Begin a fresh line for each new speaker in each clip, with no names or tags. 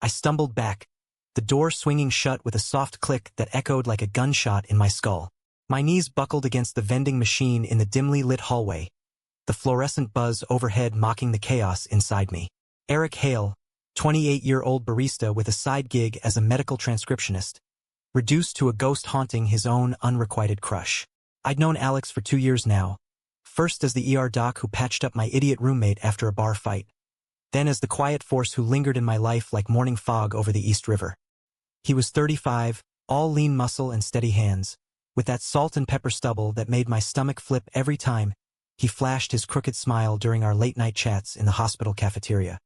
stumbled back, the door swinging shut with a soft click that echoed like a gunshot in my skull. My knees buckled against the vending machine in the dimly lit hallway, the fluorescent buzz overhead mocking the chaos inside me. Eric Hale, 28-year-old barista with a side gig as a medical transcriptionist, reduced to a ghost haunting his own unrequited crush. I'd known Alex for 2 years now, first as the ER doc who patched up my idiot roommate after a bar fight, then as the quiet force who lingered in my life like morning fog over the East River. He was 35, all lean muscle and steady hands, with that salt and pepper stubble that made my stomach flip every time he flashed his crooked smile during our late-night chats in the hospital cafeteria.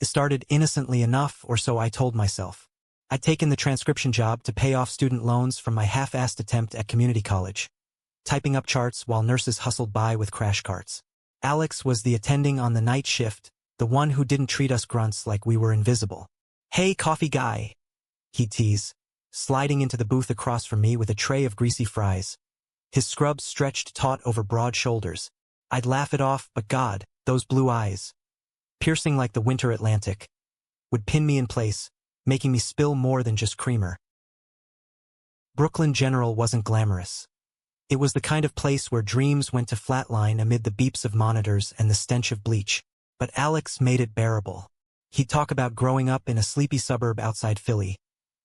It started innocently enough, or so I told myself. I'd taken the transcription job to pay off student loans from my half-assed attempt at community college, typing up charts while nurses hustled by with crash carts. Alex was the attending on the night shift, the one who didn't treat us grunts like we were invisible. "Hey, coffee guy," he'd tease, sliding into the booth across from me with a tray of greasy fries. His scrubs stretched taut over broad shoulders. I'd laugh it off, but God, those blue eyes, piercing like the winter Atlantic, would pin me in place, making me spill more than just creamer. Brooklyn General wasn't glamorous. It was the kind of place where dreams went to flatline amid the beeps of monitors and the stench of bleach. But Alex made it bearable. He'd talk about growing up in a sleepy suburb outside Philly,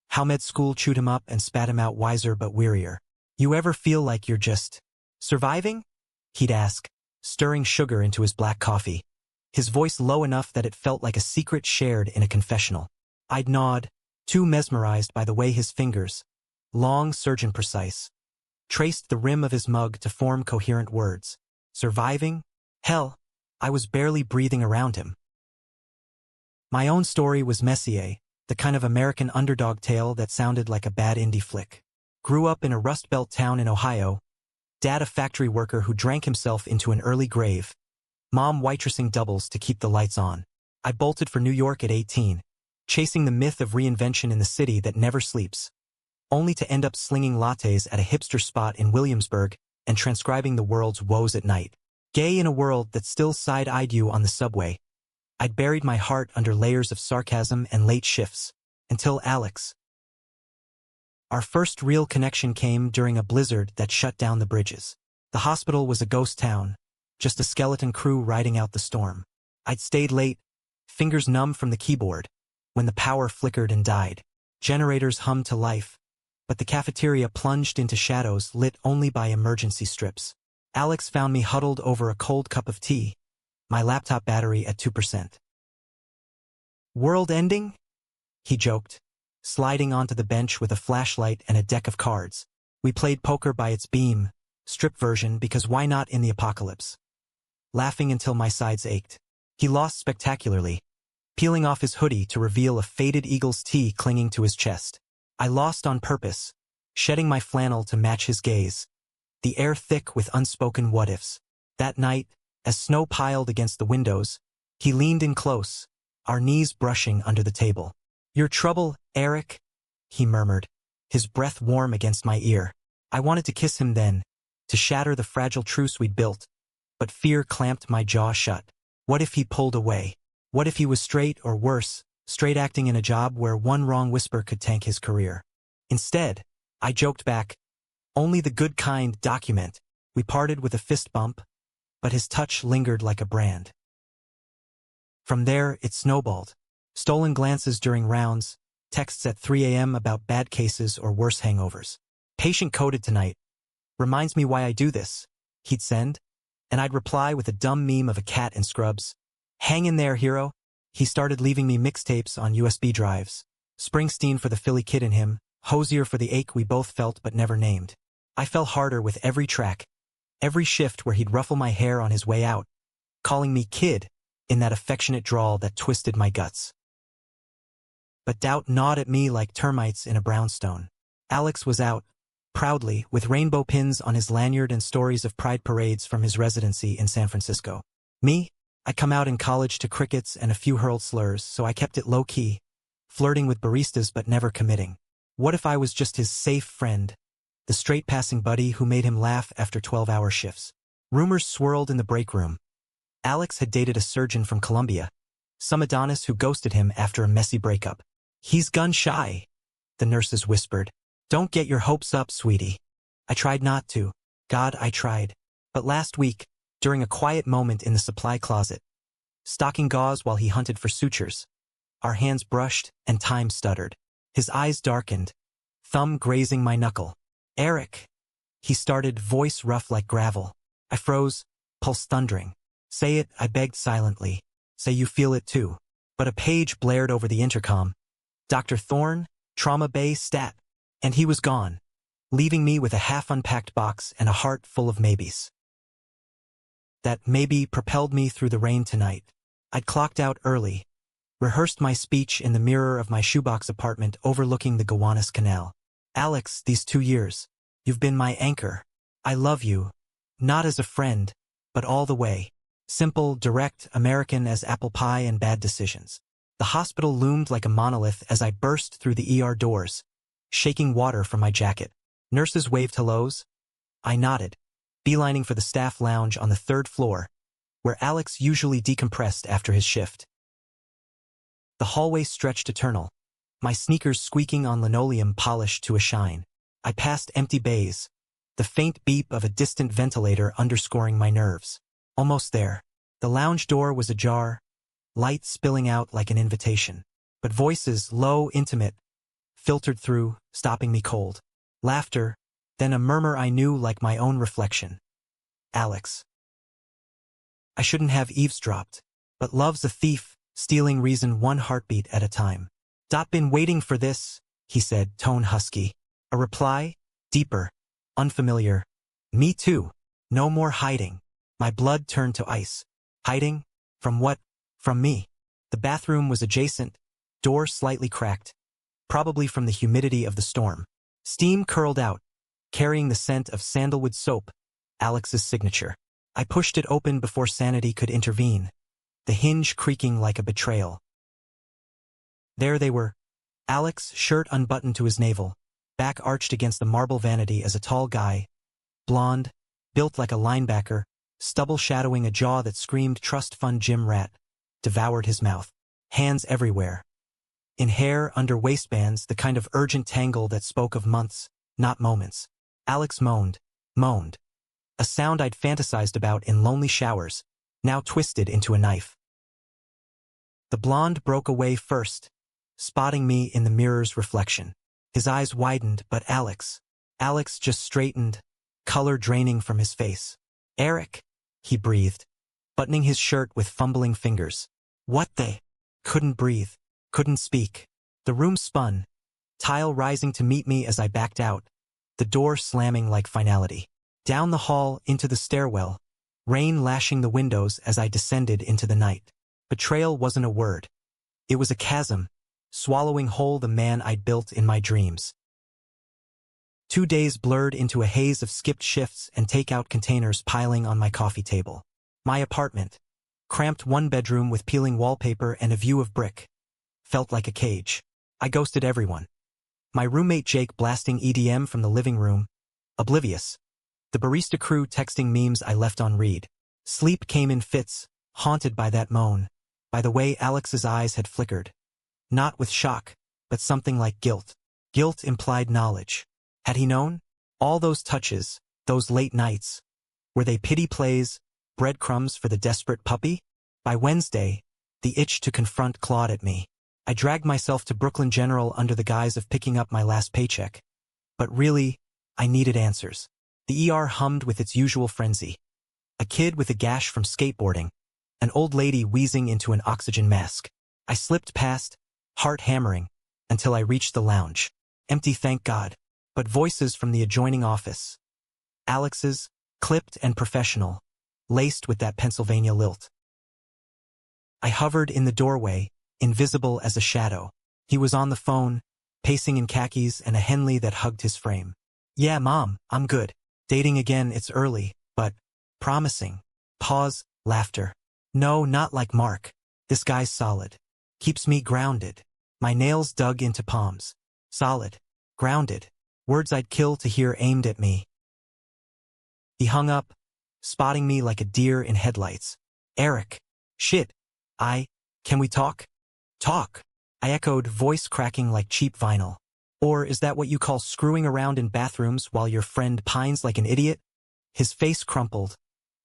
how med school chewed him up and spat him out wiser but wearier. "You ever feel like you're just surviving?" he'd ask, stirring sugar into his black coffee, his voice low enough that it felt like a secret shared in a confessional. I'd nod, too mesmerized by the way his fingers, long, surgeon precise, traced the rim of his mug to form coherent words. Surviving? Hell, I was barely breathing around him. My own story was Messier, the kind of American underdog tale that sounded like a bad indie flick. Grew up in a Rust Belt town in Ohio, dad a factory worker who drank himself into an early grave, mom waitressing doubles to keep the lights on. I bolted for New York at 18, chasing the myth of reinvention in the city that never sleeps, only to end up slinging lattes at a hipster spot in Williamsburg and transcribing the world's woes at night. Gay in a world that still side-eyed you on the subway, I'd buried my heart under layers of sarcasm and late shifts, until Alex. Our first real connection came during a blizzard that shut down the bridges. The hospital was a ghost town, just a skeleton crew riding out the storm. I'd stayed late, fingers numb from the keyboard, when the power flickered and died. Generators hummed to life, but the cafeteria plunged into shadows lit only by emergency strips. Alex found me huddled over a cold cup of tea, my laptop battery at 2%. "World ending?" he joked, sliding onto the bench with a flashlight and a deck of cards. We played poker by its beam, strip version because why not in the apocalypse? Laughing until my sides ached. He lost spectacularly, peeling off his hoodie to reveal a faded Eagles tee clinging to his chest. I lost on purpose, shedding my flannel to match his gaze, the air thick with unspoken what-ifs. That night, as snow piled against the windows, he leaned in close, our knees brushing under the table. "Your trouble, Eric?" he murmured, his breath warm against my ear. I wanted to kiss him then, to shatter the fragile truce we'd built, but fear clamped my jaw shut. What if he pulled away? What if he was straight, or worse, straight acting in a job where one wrong whisper could tank his career? Instead, I joked back, "Only the good kind document." We parted with a fist bump, but his touch lingered like a brand. From there, it snowballed. Stolen glances during rounds, texts at 3 a.m. about bad cases or worse hangovers. "Patient coded tonight. Reminds me why I do this," he'd send, and I'd reply with a dumb meme of a cat in scrubs. "Hang in there, hero." He started leaving me mixtapes on USB drives. Springsteen for the Philly kid in him, Hosier for the ache we both felt but never named. I fell harder with every track, every shift where he'd ruffle my hair on his way out, calling me kid in that affectionate drawl that twisted my guts. But doubt gnawed at me like termites in a brownstone. Alex was out, proudly, with rainbow pins on his lanyard and stories of pride parades from his residency in San Francisco. Me? I come out in college to crickets and a few hurled slurs, so I kept it low-key, flirting with baristas but never committing. What if I was just his safe friend, the straight-passing buddy who made him laugh after 12-hour shifts? Rumors swirled in the break room. Alex had dated a surgeon from Colombia, Some Adonis who ghosted him after a messy breakup. He's gun-shy, the nurses whispered. Don't get your hopes up, sweetie. I tried not to. God, I tried. But last week, during a quiet moment in the supply closet, stocking gauze while he hunted for sutures, our hands brushed and time stuttered. His eyes darkened, thumb grazing my knuckle. Eric, he started, voice rough like gravel. I froze, pulse thundering. Say it, I begged silently. Say you feel it too. But a page blared over the intercom. Dr. Thorne, Trauma Bay Stat. And he was gone, leaving me with a half-unpacked box and a heart full of maybes. That maybe propelled me through the rain tonight. I'd clocked out early, rehearsed my speech in the mirror of my shoebox apartment overlooking the Gowanus Canal. Alex, these 2 years, you've been my anchor. I love you, not as a friend, but all the way. Simple, direct, American as apple pie and bad decisions. The hospital loomed like a monolith as I burst through the ER doors, shaking water from my jacket. Nurses waved hellos. I nodded, beelining for the staff lounge on the 3rd floor, where Alex usually decompressed after his shift. The hallway stretched eternal, my sneakers squeaking on linoleum polished to a shine. I passed empty bays, the faint beep of a distant ventilator underscoring my nerves. Almost there. The lounge door was ajar, light spilling out like an invitation. But voices, low, intimate, filtered through, stopping me cold. Laughter, then a murmur I knew like my own reflection. Alex. I shouldn't have eavesdropped, but love's a thief, stealing reason one heartbeat at a time. Been waiting for this, he said, tone husky. A reply, deeper, unfamiliar. Me too. No more hiding. My blood turned to ice. Hiding? From what? From me. The bathroom was adjacent, door slightly cracked, probably from the humidity of the storm. Steam curled out, carrying the scent of sandalwood soap, Alex's signature. I pushed it open before sanity could intervene, the hinge creaking like a betrayal. There they were, Alex, shirt unbuttoned to his navel, back arched against the marble vanity as a tall guy, blonde, built like a linebacker, stubble shadowing a jaw that screamed trust fund gym rat, devoured his mouth. Hands everywhere. In hair, under waistbands, the kind of urgent tangle that spoke of months, not moments. Alex moaned. A sound I'd fantasized about in lonely showers, now twisted into a knife. The blonde broke away first, spotting me in the mirror's reflection. His eyes widened, but Alex just straightened, color draining from his face. Eric, he breathed, buttoning his shirt with fumbling fingers. What they? Couldn't breathe, couldn't speak. The room spun, tile rising to meet me as I backed out, the door slamming like finality. Down the hall, into the stairwell, rain lashing the windows as I descended into the night. Betrayal wasn't a word. It was a chasm, swallowing whole the man I'd built in my dreams. 2 days blurred into a haze of skipped shifts and takeout containers piling on my coffee table. My apartment, cramped 1-bedroom with peeling wallpaper and a view of brick, felt like a cage. I ghosted everyone. My roommate Jake blasting EDM from the living room, oblivious. The barista crew texting memes I left on read. Sleep came in fits, haunted by that moan, by the way Alex's eyes had flickered. Not with shock, but something like guilt. Guilt implied knowledge. Had he known? All those touches, those late nights, were they pity plays, breadcrumbs for the desperate puppy? By Wednesday, the itch to confront clawed at me. I dragged myself to Brooklyn General under the guise of picking up my last paycheck. But really, I needed answers. The ER hummed with its usual frenzy. A kid with a gash from skateboarding, an old lady wheezing into an oxygen mask. I slipped past, heart hammering, until I reached the lounge. Empty, thank God, but voices from the adjoining office. Alex's, clipped and professional, laced with that Pennsylvania lilt. I hovered in the doorway, invisible as a shadow. He was on the phone, pacing in khakis and a Henley that hugged his frame. Yeah, Mom, I'm good. Dating again, it's early, but promising. Pause, laughter. No, not like Mark. This guy's solid. Keeps me grounded. My nails dug into palms. Solid. Grounded. Words I'd kill to hear aimed at me. He hung up, spotting me like a deer in headlights. Eric. Shit. I Can we talk? Talk, I echoed, voice cracking like cheap vinyl. Or is that what you call screwing around in bathrooms while your friend pines like an idiot? His face crumpled,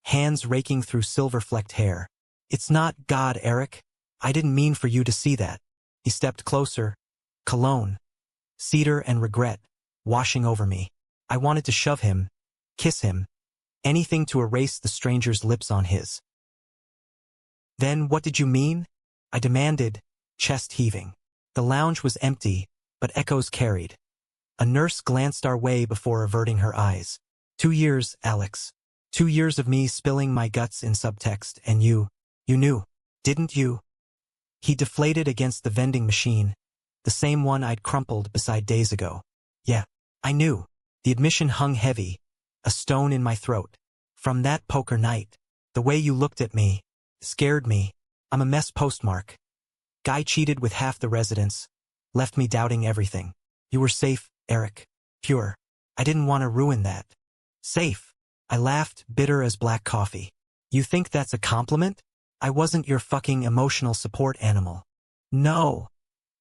hands raking through silver-flecked hair. It's not God, Eric. I didn't mean for you to see that. He stepped closer. Cologne, cedar and regret, washing over me. I wanted to shove him, kiss him, anything to erase the stranger's lips on his. Then what did you mean? I demanded, chest heaving. The lounge was empty, but echoes carried. A nurse glanced our way before averting her eyes. 2 years, Alex. 2 years of me spilling my guts in subtext, and you knew, didn't you? He deflated against the vending machine, the same one I'd crumpled beside days ago. Yeah, I knew. The admission hung heavy, a stone in my throat. From that poker night, the way you looked at me, scared me. I'm a mess postmark. Guy cheated with half the residents, left me doubting everything. You were safe, Eric. Pure. I didn't want to ruin that. Safe. I laughed, bitter as black coffee. You think that's a compliment? I wasn't your fucking emotional support animal. No.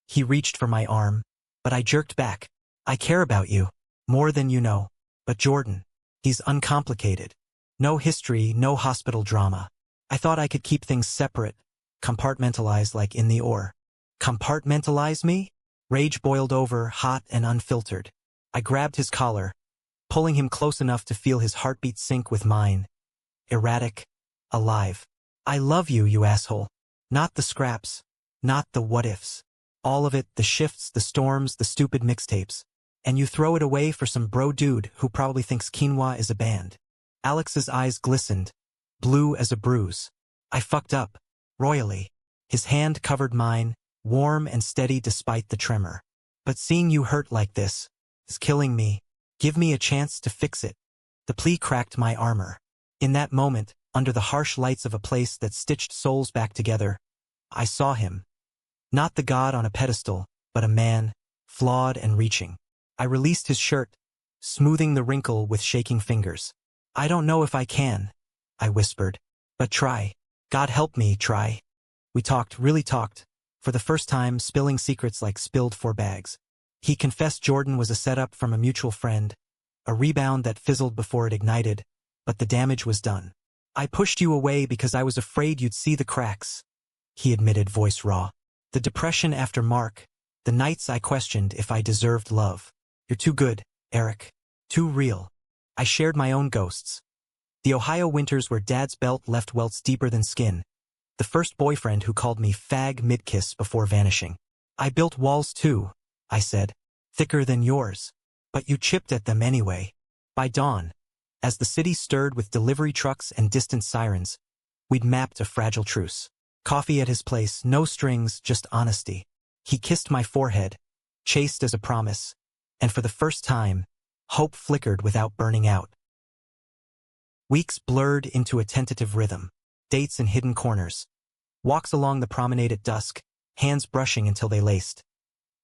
He reached for my arm, but I jerked back. I care about you, more than you know. But Jordan, he's uncomplicated. No history, no hospital drama. I thought I could keep things separate, compartmentalize like in the Or. Compartmentalize me? Rage boiled over, hot and unfiltered. I grabbed his collar, pulling him close enough to feel his heartbeat sync with mine. Erratic, alive. I love you, you asshole. Not the scraps, not the what-ifs. All of it, the shifts, the storms, the stupid mixtapes. And you throw it away for some bro dude who probably thinks quinoa is a band. Alex's eyes glistened, blue as a bruise. I fucked up, royally. His hand covered mine, warm and steady despite the tremor. But seeing you hurt like this is killing me. Give me a chance to fix it. The plea cracked my armor. In that moment, under the harsh lights of a place that stitched souls back together, I saw him. Not the god on a pedestal, but a man, flawed and reaching. I released his shirt, smoothing the wrinkle with shaking fingers. I don't know if I can, I whispered. But try. God help me, try. We talked, really talked, for the first time spilling secrets like spilled 4 bags. He confessed Jordan was a setup from a mutual friend, a rebound that fizzled before it ignited, but the damage was done. I pushed you away because I was afraid you'd see the cracks, he admitted, voice raw. The depression after Mark, the nights I questioned if I deserved love. You're too good, Eric. Too real. I shared my own ghosts. The Ohio winters where Dad's belt left welts deeper than skin. The first boyfriend who called me fag mid-kiss before vanishing. I built walls too, I said. Thicker than yours. But you chipped at them anyway. By dawn, as the city stirred with delivery trucks and distant sirens, we'd mapped a fragile truce. Coffee at his place, no strings, just honesty. He kissed my forehead, chaste as a promise, and for the first time, hope flickered without burning out. Weeks blurred into a tentative rhythm, dates in hidden corners, walks along the promenade at dusk, hands brushing until they laced.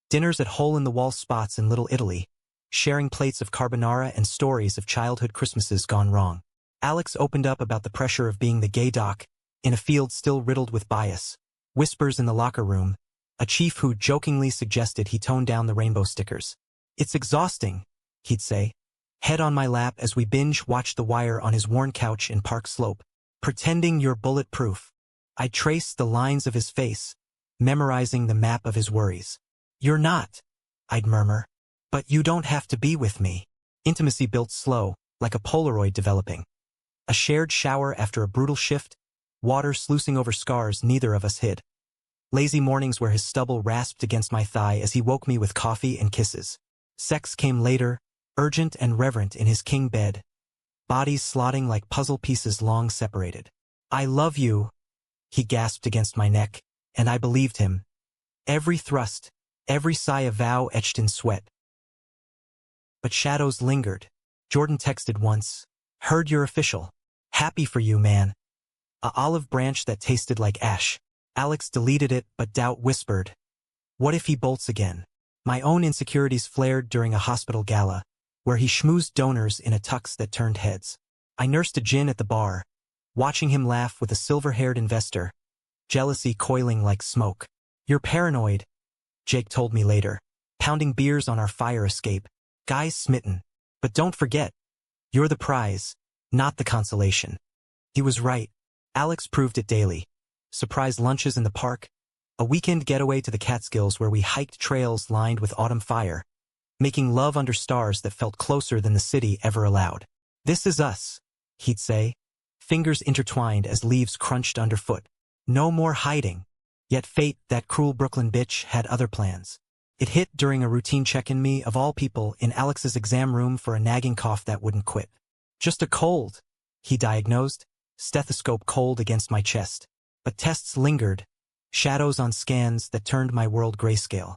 Dinners at hole-in-the-wall spots in Little Italy, sharing plates of carbonara and stories of childhood Christmases gone wrong. Alex opened up about the pressure of being the gay doc, in a field still riddled with bias. Whispers in the locker room, a chief who jokingly suggested he tone down the rainbow stickers. It's exhausting, he'd say. Head on my lap as we binge-watched The Wire on his worn couch in Park Slope. Pretending you're bulletproof. I traced the lines of his face, memorizing the map of his worries. You're not, I'd murmur. But you don't have to be with me. Intimacy built slow, like a Polaroid developing. A shared shower after a brutal shift, water sluicing over scars neither of us hid. Lazy mornings where his stubble rasped against my thigh as he woke me with coffee and kisses. Sex came later, urgent and reverent in his king bed, bodies slotting like puzzle pieces long separated. I love you, he gasped against my neck, and I believed him. Every thrust, every sigh a vow etched in sweat. But shadows lingered. Jordan texted once. Heard you're official. Happy for you, man. A olive branch that tasted like ash. Alex deleted it, but doubt whispered. What if he bolts again? My own insecurities flared during a hospital gala, where he schmoozed donors in a tux that turned heads. I nursed a gin at the bar, watching him laugh with a silver-haired investor, jealousy coiling like smoke. You're paranoid, Jake told me later, pounding beers on our fire escape. Guys smitten. But don't forget, you're the prize, not the consolation. He was right. Alex proved it daily. Surprise lunches in the park, a weekend getaway to the Catskills where we hiked trails lined with autumn fire, making love under stars that felt closer than the city ever allowed. This is us, he'd say, fingers intertwined as leaves crunched underfoot. No more hiding. Yet fate, that cruel Brooklyn bitch, had other plans. It hit during a routine check-in, me, of all people, in Alex's exam room for a nagging cough that wouldn't quit. Just a cold, he diagnosed, stethoscope cold against my chest. But tests lingered, shadows on scans that turned my world grayscale.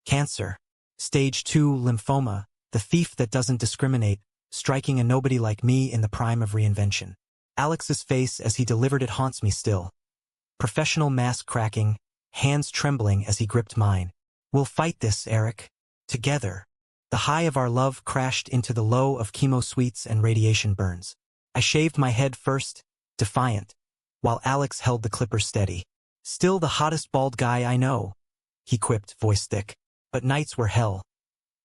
Cancer. Stage 2 lymphoma, the thief that doesn't discriminate, striking a nobody like me in the prime of reinvention. Alex's face as he delivered it haunts me still. Professional mask cracking, hands trembling as he gripped mine. We'll fight this, Eric. Together. The high of our love crashed into the low of chemo suites and radiation burns. I shaved my head first, defiant, while Alex held the clipper steady. Still the hottest bald guy I know, he quipped, voice thick. But nights were hell.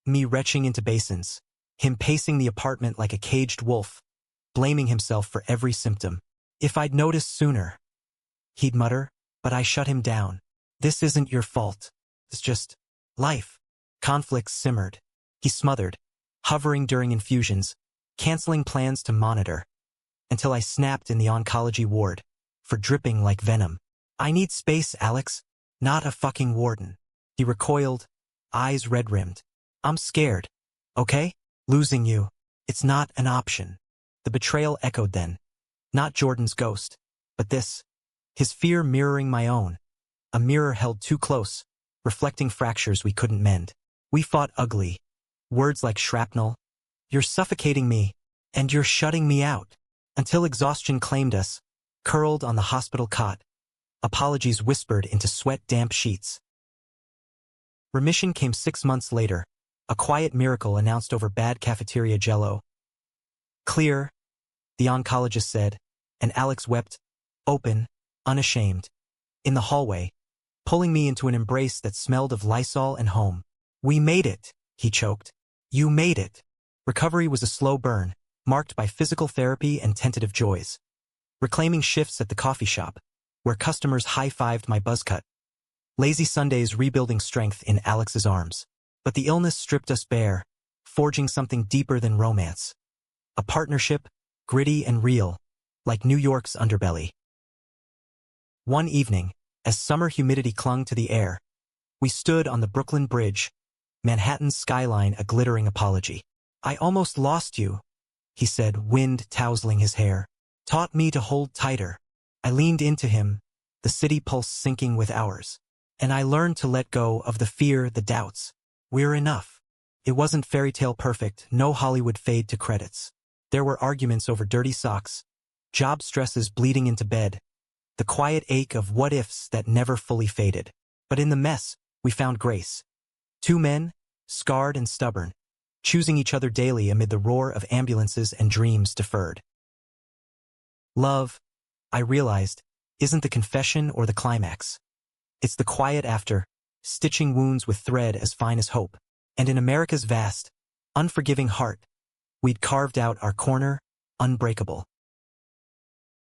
Me retching into basins, him pacing the apartment like a caged wolf, blaming himself for every symptom. If I'd noticed sooner, he'd mutter, but I shut him down. This isn't your fault. It's just life. Conflicts simmered. He smothered, hovering during infusions, canceling plans to monitor, until I snapped in the oncology ward, for dripping like venom. I need space, Alex, not a fucking warden. He recoiled, eyes red-rimmed. I'm scared, okay? Losing you, it's not an option. The betrayal echoed then. Not Jordan's ghost, but this. His fear mirroring my own. A mirror held too close, reflecting fractures we couldn't mend. We fought ugly. Words like shrapnel. You're suffocating me, and you're shutting me out. Until exhaustion claimed us, curled on the hospital cot. Apologies whispered into sweat-damp sheets. Remission came 6 months later, a quiet miracle announced over bad cafeteria jello. Clear, the oncologist said, and Alex wept, open, unashamed, in the hallway, pulling me into an embrace that smelled of Lysol and home. We made it, he choked. You made it. Recovery was a slow burn, marked by physical therapy and tentative joys. Reclaiming shifts at the coffee shop, where customers high-fived my buzzcut. Lazy Sundays rebuilding strength in Alex's arms. But the illness stripped us bare, forging something deeper than romance. A partnership, gritty and real, like New York's underbelly. One evening, as summer humidity clung to the air, we stood on the Brooklyn Bridge, Manhattan's skyline a glittering apology. I almost lost you, he said, wind tousling his hair. Taught me to hold tighter. I leaned into him, the city pulse syncing with ours. And I learned to let go of the fear, the doubts. We're enough. It wasn't fairy tale perfect, no Hollywood fade to credits. There were arguments over dirty socks, job stresses bleeding into bed, the quiet ache of what-ifs that never fully faded. But in the mess, we found grace. 2 men, scarred and stubborn, choosing each other daily amid the roar of ambulances and dreams deferred. Love, I realized, isn't the confession or the climax. It's the quiet after, stitching wounds with thread as fine as hope. And in America's vast, unforgiving heart, we'd carved out our corner, unbreakable.